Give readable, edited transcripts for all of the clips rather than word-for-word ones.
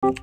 Diawali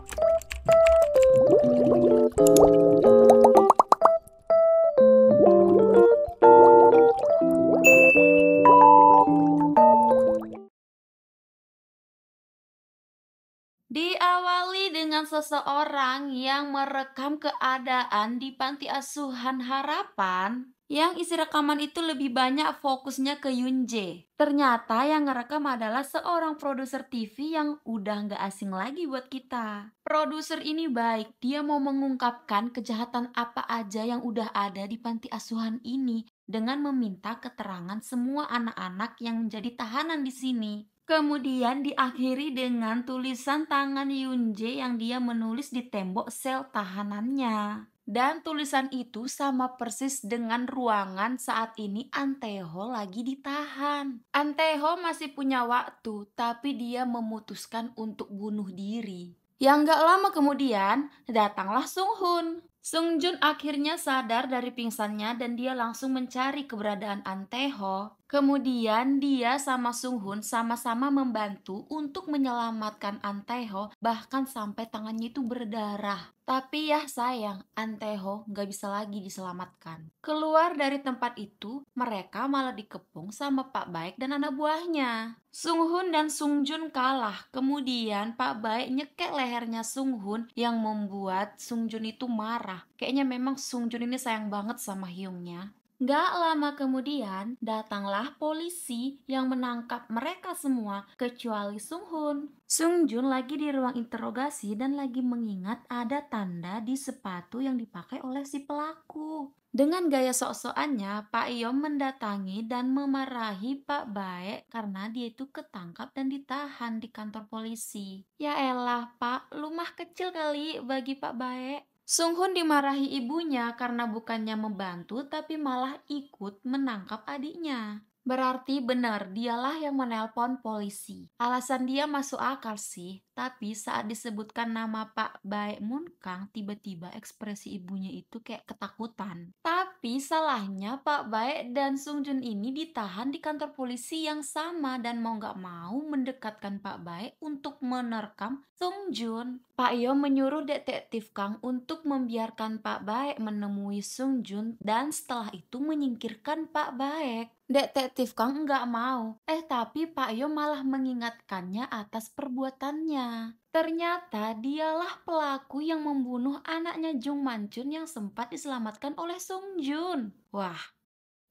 dengan seseorang yang merekam keadaan di panti asuhan harapan, yang isi rekaman itu lebih banyak fokusnya ke Yunje. Ternyata yang ngerekam adalah seorang produser TV yang udah nggak asing lagi buat kita. Produser ini baik, dia mau mengungkapkan kejahatan apa aja yang udah ada di panti asuhan ini dengan meminta keterangan semua anak-anak yang menjadi tahanan di sini. Kemudian diakhiri dengan tulisan tangan Yunje yang dia menulis di tembok sel tahanannya. Dan tulisan itu sama persis dengan ruangan saat ini Anteho lagi ditahan. Anteho masih punya waktu, tapi dia memutuskan untuk bunuh diri. Yang gak lama kemudian, datanglah Sung Hun. Sung Jun akhirnya sadar dari pingsannya dan dia langsung mencari keberadaan Anteho. Kemudian dia sama Sung Hun sama-sama membantu untuk menyelamatkan Anteho, bahkan sampai tangannya itu berdarah. Tapi ya sayang, Anteho nggak bisa lagi diselamatkan. Keluar dari tempat itu, mereka malah dikepung sama Pak Baek dan anak buahnya. Sung Hun dan Sung Jun kalah. Kemudian Pak Baek nyekek lehernya Sung Hun yang membuat Sung Jun itu marah. Kayaknya memang Sung Jun ini sayang banget sama Hyungnya. Gak lama kemudian, datanglah polisi yang menangkap mereka semua, kecuali Sung Hun. Sung Jun lagi di ruang interogasi dan lagi mengingat ada tanda di sepatu yang dipakai oleh si pelaku. Dengan gaya sok-sokannya, Pak Yom mendatangi dan memarahi Pak Baek karena dia itu ketangkap dan ditahan di kantor polisi. Ya elah Pak, lu mah kecil kali bagi Pak Baek. Sung Hun dimarahi ibunya karena bukannya membantu tapi malah ikut menangkap adiknya. Berarti benar dialah yang menelpon polisi. Alasan dia masuk akal sih, tapi saat disebutkan nama Pak Baek Mun Kang, tiba-tiba ekspresi ibunya itu kayak ketakutan. Tapi salahnya Pak Baek dan Sung Jun ini ditahan di kantor polisi yang sama dan mau gak mau mendekatkan Pak Baek untuk menerkam Sung Jun. Pak Yo menyuruh detektif Kang untuk membiarkan Pak Baek menemui Sung Jun dan setelah itu menyingkirkan Pak Baek. Detektif Kang nggak mau, tapi Pak Yo malah mengingatkannya atas perbuatannya. Ternyata dialah pelaku yang membunuh anaknya Jung Manchun yang sempat diselamatkan oleh Sung Jun. Wah,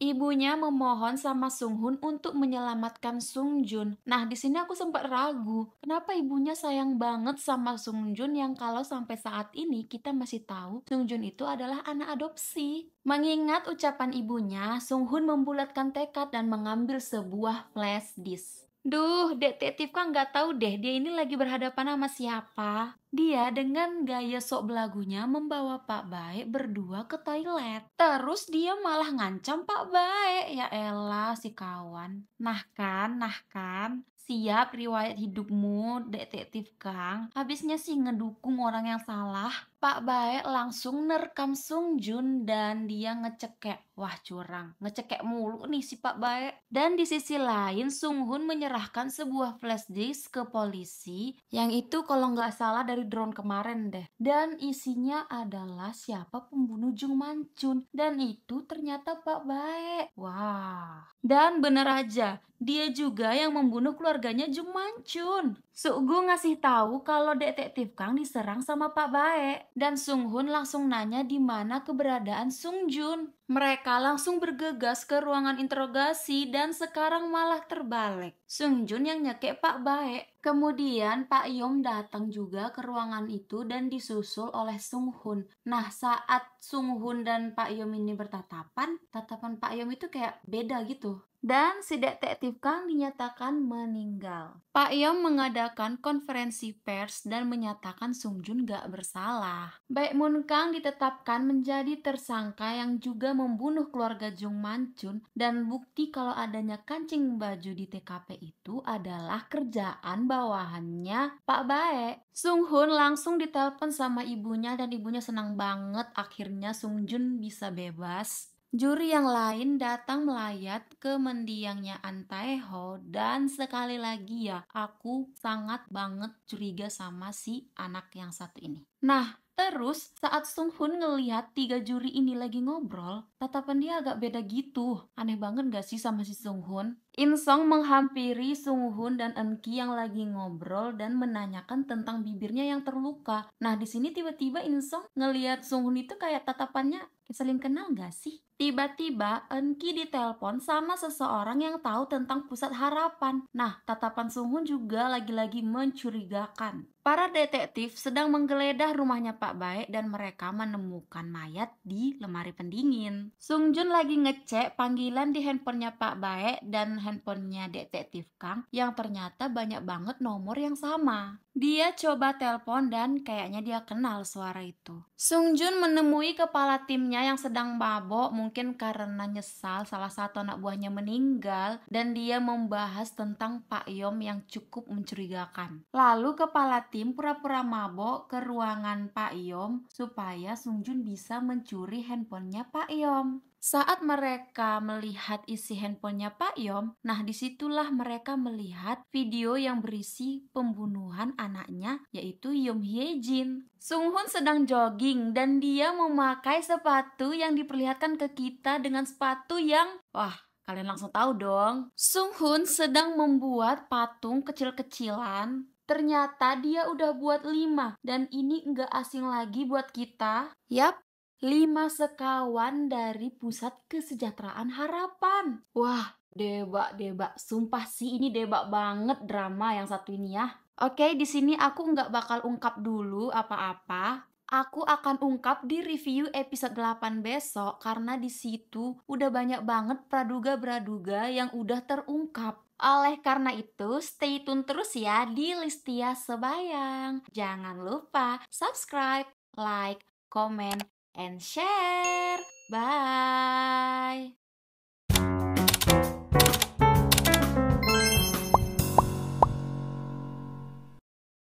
ibunya memohon sama Sung Hun untuk menyelamatkan Sung Jun. Nah, di sini aku sempat ragu, kenapa ibunya sayang banget sama Sung Jun yang kalau sampai saat ini kita masih tahu Sung Jun itu adalah anak adopsi. Mengingat ucapan ibunya, Sung Hun membulatkan tekad dan mengambil sebuah flash disk. Duh, detektif kan nggak tahu deh dia ini lagi berhadapan sama siapa. Dia dengan gaya sok belagunya membawa Pak Baek berdua ke toilet. Terus dia malah ngancam Pak Baek. Ya elah si kawan. Nah kan. Siap riwayat hidupmu, detektif Kang. Habisnya sih ngedukung orang yang salah. Pak Baek langsung nerekam Sung Jun dan dia ngecekek. Wah curang, ngecekek mulu nih si Pak Baek. Dan di sisi lain Sung Hun menyerahkan sebuah flash disk ke polisi yang itu kalau nggak salah dari drone kemarin deh. Dan isinya adalah siapa pembunuh Jung Manchun. Dan itu ternyata Pak Baek. Wah. Dan bener aja, dia juga yang membunuh keluarganya Jung Manchun. Sukgu ngasih tahu kalau detektif Kang diserang sama Pak Baek. Dan Sung Hun langsung nanya di mana keberadaan Sung Jun. Mereka langsung bergegas ke ruangan interogasi dan sekarang malah terbalik. Sung Jun yang nyekek Pak Baek. Kemudian Pak Yom datang juga ke ruangan itu dan disusul oleh Sung Hun. Nah, saat Sung Hun dan Pak Yom ini bertatapan, tatapan Pak Yom itu kayak beda gitu. Dan si detektif Kang dinyatakan meninggal. Pak Yom mengadakan konferensi pers dan menyatakan Sung Jun gak bersalah. Baek Mun Kang ditetapkan menjadi tersangka yang juga membunuh keluarga Jung Manchun dan bukti kalau adanya kancing baju di TKP itu adalah kerjaan bawahannya Pak Baek. Sung Hun langsung ditelepon sama ibunya dan ibunya senang banget akhirnya Sung Jun bisa bebas. Juri yang lain datang melayat ke mendiangnya An Tae-ho dan sekali lagi ya, aku sangat banget curiga sama si anak yang satu ini. Nah, terus saat Sung Hoon ngelihat tiga juri ini lagi ngobrol, tatapan dia agak beda gitu. Aneh banget gak sih sama si Sung Hoon? In Song menghampiri Sung Hoon dan Eun Ki yang lagi ngobrol dan menanyakan tentang bibirnya yang terluka. Nah, di sini tiba-tiba In Song ngelihat Sung Hoon itu kayak tatapannya saling kenal gak sih? Tiba-tiba Eun-ki ditelepon sama seseorang yang tahu tentang pusat harapan. Nah, tatapan Sung-hoon juga lagi-lagi mencurigakan. Para detektif sedang menggeledah rumahnya Pak Baek dan mereka menemukan mayat di lemari pendingin. Sung Jun lagi ngecek panggilan di handphonenya Pak Baek dan handphonenya detektif Kang yang ternyata banyak banget nomor yang sama. Dia coba telepon dan kayaknya dia kenal suara itu. Sung Jun menemui kepala timnya yang sedang mabok mungkin karena nyesal salah satu anak buahnya meninggal dan dia membahas tentang Pak Yom yang cukup mencurigakan. Lalu kepala tim pura-pura mabok ke ruangan Pak Yom supaya Sung Jun bisa mencuri handphonenya Pak Yom. Saat mereka melihat isi handphonenya Pak Yom, nah disitulah mereka melihat video yang berisi pembunuhan anaknya yaitu Yom Hye Jin. Sung Hoon sedang jogging dan dia memakai sepatu yang diperlihatkan ke kita dengan sepatu yang kalian langsung tahu dong. Sung Hoon sedang membuat patung kecil-kecilan. Ternyata dia udah buat 5 dan ini nggak asing lagi buat kita. Yap, 5 sekawan dari Pusat Kesejahteraan Harapan. Wah, debak. Sumpah sih ini debak banget drama yang satu ini ya. Oke, di sini aku nggak bakal ungkap dulu apa-apa. Aku akan ungkap di review episode 8 besok karena di situ udah banyak banget praduga-praduga yang udah terungkap. Oleh karena itu, stay tune terus ya di Listia Sebayang. Jangan lupa subscribe, like, komen, and share. Bye.